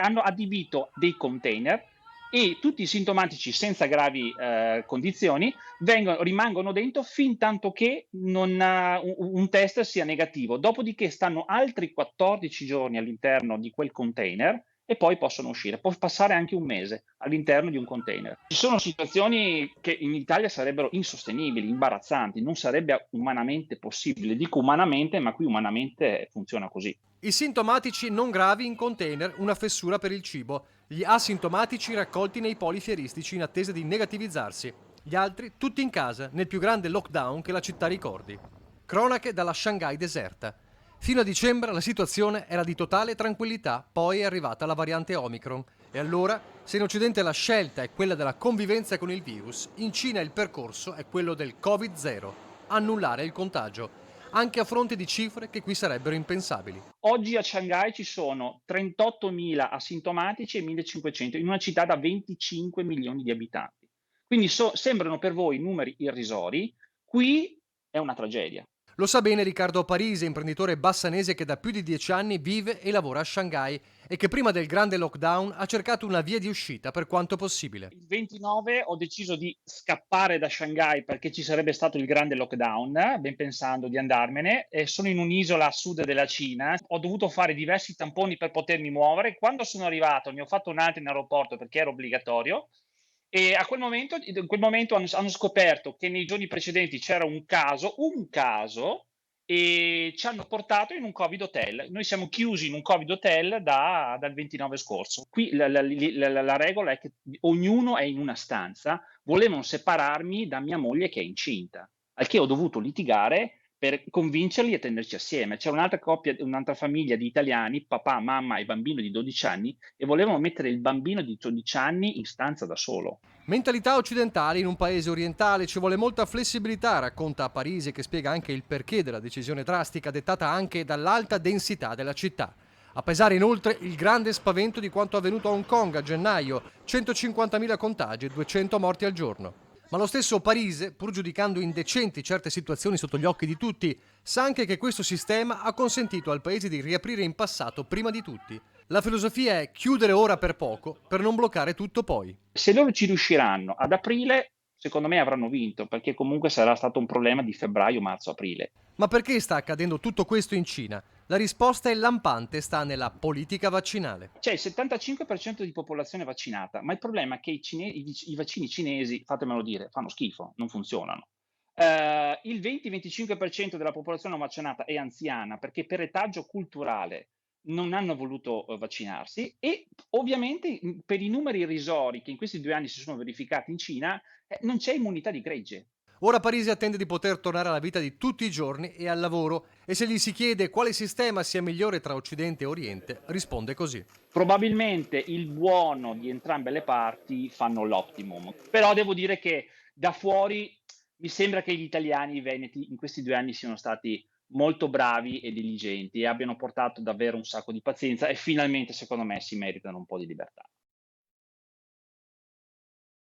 hanno adibito dei container e tutti i sintomatici senza gravi condizioni rimangono dentro fin tanto che un test sia negativo. Dopodiché stanno altri 14 giorni all'interno di quel container e poi possono uscire. Può passare anche un mese all'interno di un container. Ci sono situazioni che in Italia sarebbero insostenibili, imbarazzanti, non sarebbe umanamente possibile. Dico umanamente, ma qui umanamente funziona così. I sintomatici non gravi in container, una fessura per il cibo. Gli asintomatici raccolti nei poli fieristici in attesa di negativizzarsi. Gli altri tutti in casa, nel più grande lockdown che la città ricordi. Cronache dalla Shanghai deserta. Fino a dicembre la situazione era di totale tranquillità, poi è arrivata la variante Omicron. E allora, se in Occidente la scelta è quella della convivenza con il virus, in Cina il percorso è quello del Covid-0, annullare il contagio, anche a fronte di cifre che qui sarebbero impensabili. Oggi a Shanghai ci sono 38.000 asintomatici e 1.500 in una città da 25 milioni di abitanti. Quindi sembrano per voi numeri irrisori, qui è una tragedia. Lo sa bene Riccardo Parisi, imprenditore bassanese che da più di 10 anni vive e lavora a Shanghai e che prima del grande lockdown ha cercato una via di uscita per quanto possibile. Il 29 ho deciso di scappare da Shanghai perché ci sarebbe stato il grande lockdown, ben pensando di andarmene. E sono in un'isola a sud della Cina, ho dovuto fare diversi tamponi per potermi muovere. Quando sono arrivato ne ho fatto un altro in aeroporto perché era obbligatorio. E in quel momento hanno scoperto che nei giorni precedenti c'era un caso, e ci hanno portato in un Covid hotel. Noi siamo chiusi in un Covid hotel dal 29 scorso. Qui la regola è che ognuno è in una stanza. Volevano separarmi da mia moglie che è incinta, al che ho dovuto litigare per convincerli a tenerci assieme. C'era un'altra coppia, un'altra famiglia di italiani, papà, mamma e bambino di 12 anni, e volevano mettere il bambino di 12 anni in stanza da solo. Mentalità occidentale in un paese orientale, ci vuole molta flessibilità, racconta Parisi, che spiega anche il perché della decisione drastica dettata anche dall'alta densità della città. A pesare inoltre il grande spavento di quanto avvenuto a Hong Kong a gennaio, 150.000 contagi e 200 morti al giorno. Ma lo stesso Parisi, pur giudicando indecenti certe situazioni sotto gli occhi di tutti, sa anche che questo sistema ha consentito al paese di riaprire in passato prima di tutti. La filosofia è chiudere ora per poco, per non bloccare tutto poi. Se loro ci riusciranno ad aprile, secondo me avranno vinto, perché comunque sarà stato un problema di febbraio, marzo, aprile. Ma perché sta accadendo tutto questo in Cina? La risposta è lampante, sta nella politica vaccinale. C'è il 75% di popolazione vaccinata, ma il problema è che i vaccini cinesi, fatemelo dire, fanno schifo, non funzionano. Il 20-25% della popolazione non vaccinata è anziana perché per retaggio culturale non hanno voluto vaccinarsi, e ovviamente per i numeri irrisori che in questi 2 anni si sono verificati in Cina, non c'è immunità di gregge. Ora Parisi attende di poter tornare alla vita di tutti i giorni e al lavoro, e se gli si chiede quale sistema sia migliore tra Occidente e Oriente, risponde così. Probabilmente il buono di entrambe le parti fanno l'optimum, però devo dire che da fuori mi sembra che gli italiani, i veneti, in questi 2 anni siano stati molto bravi e diligenti e abbiano portato davvero un sacco di pazienza, e finalmente secondo me si meritano un po' di libertà.